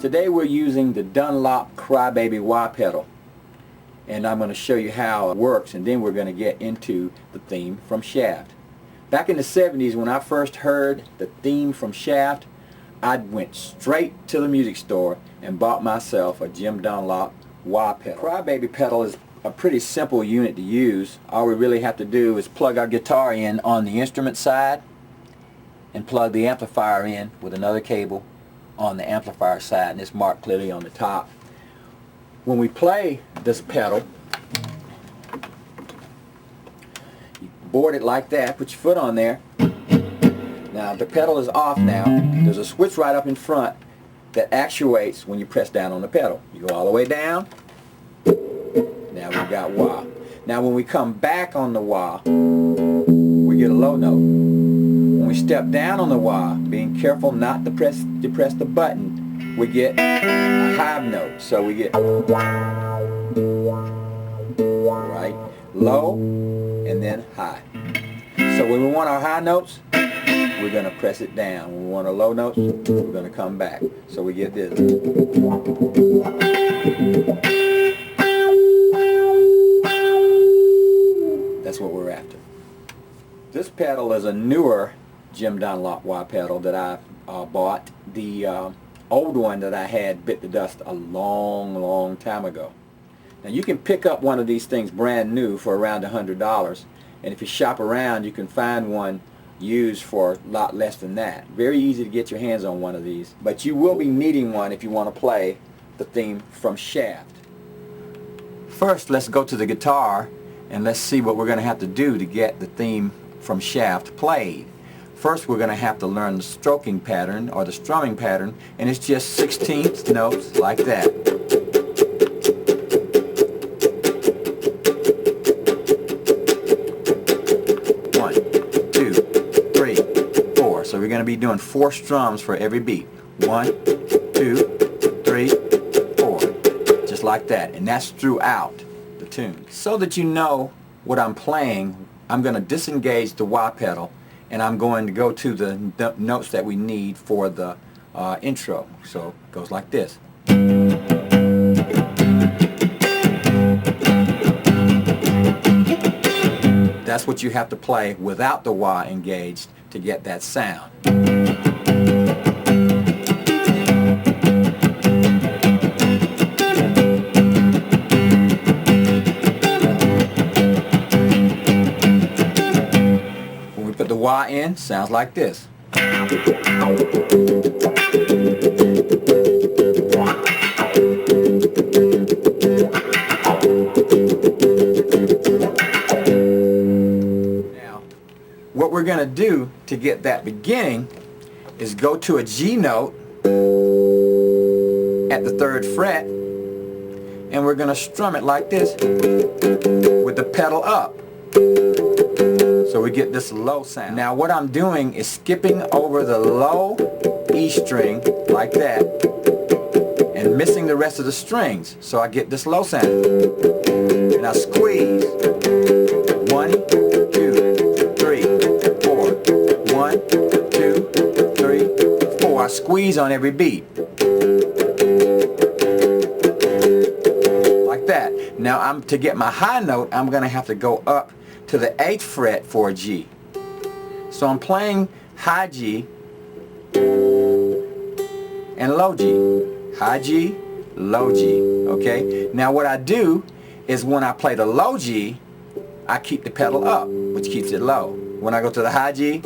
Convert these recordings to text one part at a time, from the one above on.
Today we're using the Dunlop Crybaby wah pedal, and I'm going to show you how it works, and then we're going to get into the theme from Shaft. Back in the 70s, when I first heard the theme from Shaft, I went straight to the music store and bought myself a Jim Dunlop wah pedal. Crybaby pedal is a pretty simple unit to use. All we really have to do is plug our guitar in on the instrument side and plug the amplifier in with another cable on the amplifier side, and it's marked clearly on the top. When we play this pedal, you board it like that, put your foot on there. Now the pedal is off now. There's a switch right up in front that actuates when you press down on the pedal. You go all the way down. Now we've got wah. Now when we come back on the wah, we get a low note. When we step down on the wah, being careful not to press the button, we get a high note. So we get right, low, and then high. So when we want our high notes, we're going to press it down. When we want our low notes, we're going to come back. So we get this. That's what we're after. This pedal is a newer Jim Dunlop wah pedal that I bought. The old one that I had bit the dust a long time ago. Now you can pick up one of these things brand new for around $100, and if you shop around you can find one used for a lot less than that. Very easy to get your hands on one of these, but you will be needing one if you want to play the theme from Shaft. First, let's go to the guitar and let's see what we're going to have to do to get the theme from Shaft played. First, we're going to have to learn the stroking pattern or the strumming pattern, and it's just 16th notes like that. One, two, three, four. So we're going to be doing 4 strums for every beat. 1, 2, 3, 4. Just like that, and that's throughout the tune. So that you know what I'm playing, I'm going to disengage the wah pedal, and I'm going to go to the notes that we need for the intro. So it goes like this. That's what you have to play without the wah engaged to get that sound. The wah in sounds like this. Now, what we're going to do to get that beginning is go to a G note at the 3rd fret, and we're going to strum it like this with the pedal up. So we get this low sound. Now what I'm doing is skipping over the low E string like that and missing the rest of the strings. So I get this low sound. And I squeeze. 1, 2, 3, 4. 1, 2, 3, 4. I squeeze on every beat. Like that. Now to get my high note, I'm going to have to go up to the 8th fret for a G. So I'm playing high G and low G. High G, low G. Okay? Now what I do is when I play the low G, I keep the pedal up, which keeps it low. When I go to the high G,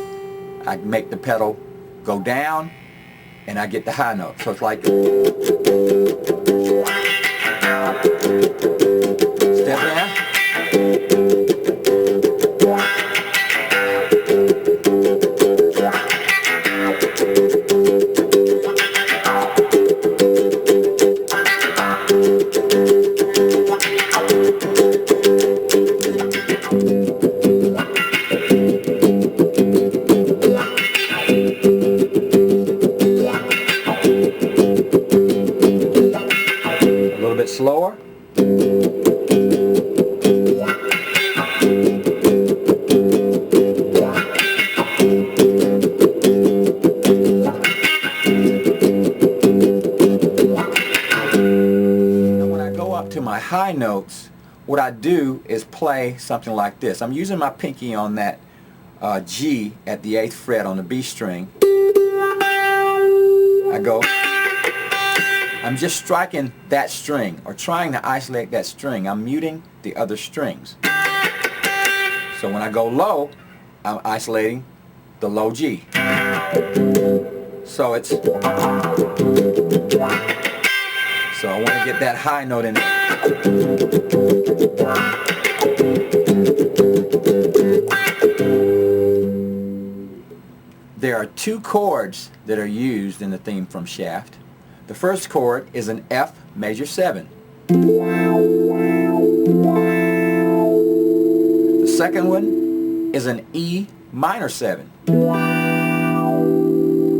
I make the pedal go down and I get the high note. So it's like Step down. A little bit slower. To my high notes, what I do is play something like this. I'm using my pinky on that G at the 8th fret on the B string. I'm just striking that string or trying to isolate that string. I'm muting the other strings. So when I go low, I'm isolating the low G. So I want to get that high note in there. There are two chords that are used in the theme from Shaft. The first chord is an F major 7. The second one is an E minor 7.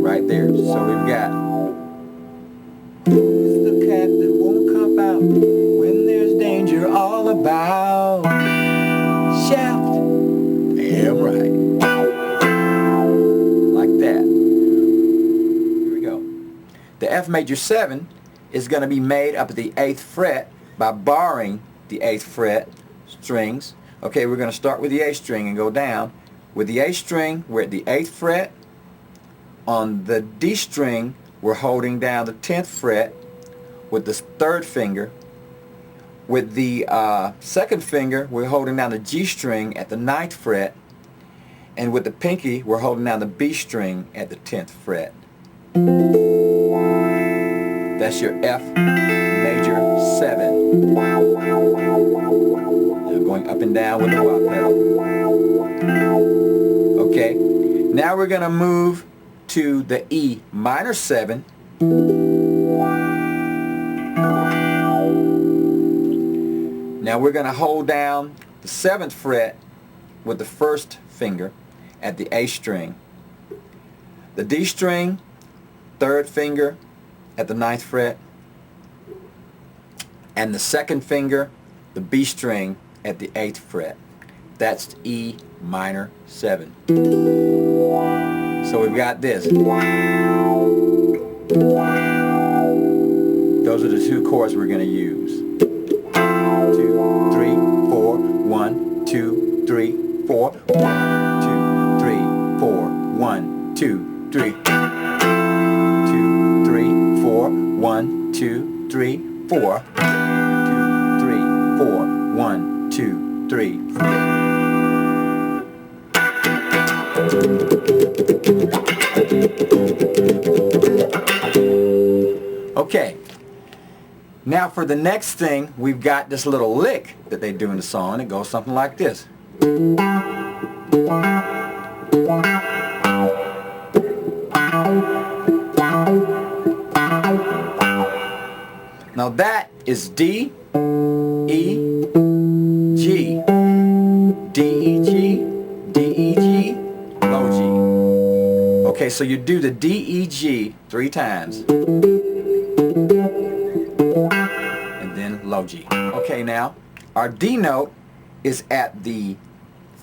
Right there. So we've got the cat that won't come out when there's danger all about. Shaft. Damn right. Like that. Here we go. The F major 7 is going to be made up at the 8th fret by borrowing the 8th fret strings. Okay, we're going to start with the A string and go down. With the A string, we're at the 8th fret. On the D string, we're holding down the 10th fret with the 3rd finger. With the 2nd finger, we're holding down the G string at the 9th fret. And with the pinky, we're holding down the B string at the 10th fret. That's your F major 7. Now going up and down with the wah pedal. Okay, now we're going to move to the E minor 7. Now we're going to hold down the 7th fret with the 1st finger at the A string. The D string, 3rd finger at the 9th fret, and the 2nd finger, the B string at the 8th fret. That's E minor 7. So we've got this. Those are the two chords we're going to use. 2, 3, 4, 1, 2, 3, 4, 1, 2, 3, 4, 1, 2, 3. 2, 3, 4, 1, 2, 3, 4. 2, 3, 4, 1, 2, 3, 4. Okay, now for the next thing, we've got this little lick that they do in the song. It goes something like this. Now that is D, E, G, D, E, G, D, E, G, low G. Okay, so you do the D, E, G 3 times. And then low G. Okay, now our D note is at the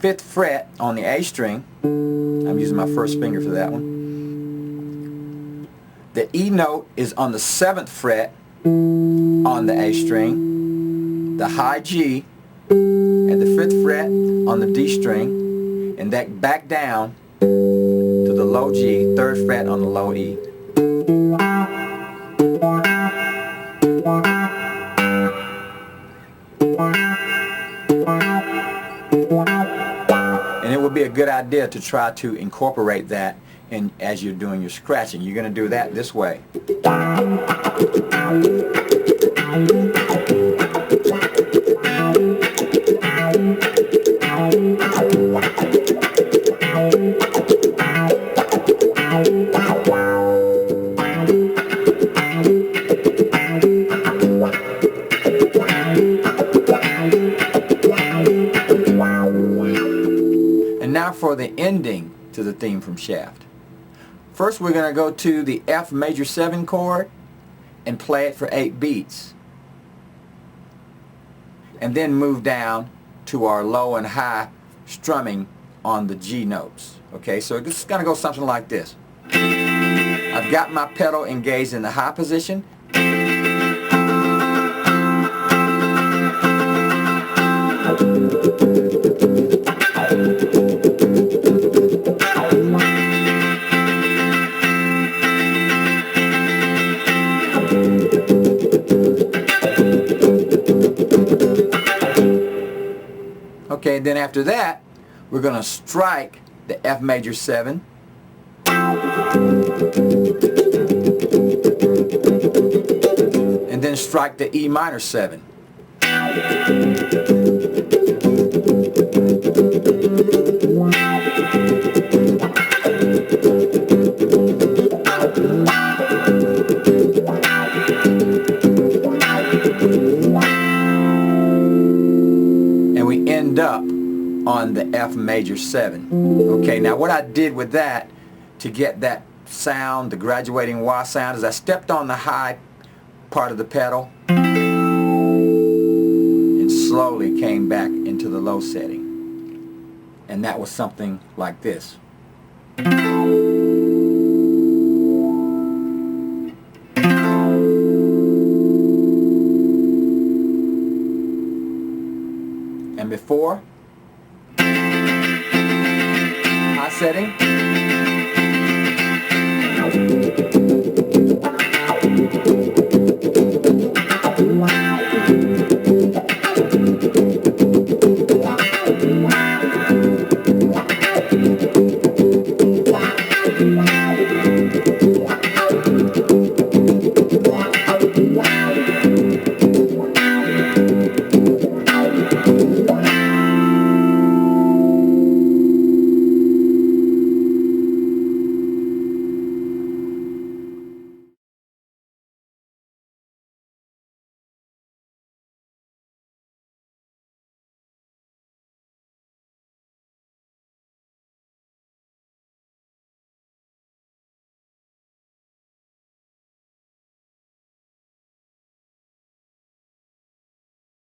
5th fret on the A string. I'm using my 1st finger for that one. The E note is on the 7th fret on the A string. The high G at the 5th fret on the D string, and that back down to the low G, 3rd fret on the low E. And it would be a good idea to try to incorporate that and as you're doing your scratching. You're going to do that this way. And now for the ending to the theme from Shaft. First we're going to go to the F major 7 chord and play it for 8 beats. And then move down to our low and high strumming on the G notes. Okay, so it's going to go something like this. I've got my pedal engaged in the high position. Okay, then after that, we're going to strike the F major 7. And then strike the E minor 7. And we end up on the F major 7. Okay, now what I did with that to get that sound, the graduating wah sound, is I stepped on the high part of the pedal and slowly came back into the low setting. And that was something like this. And before,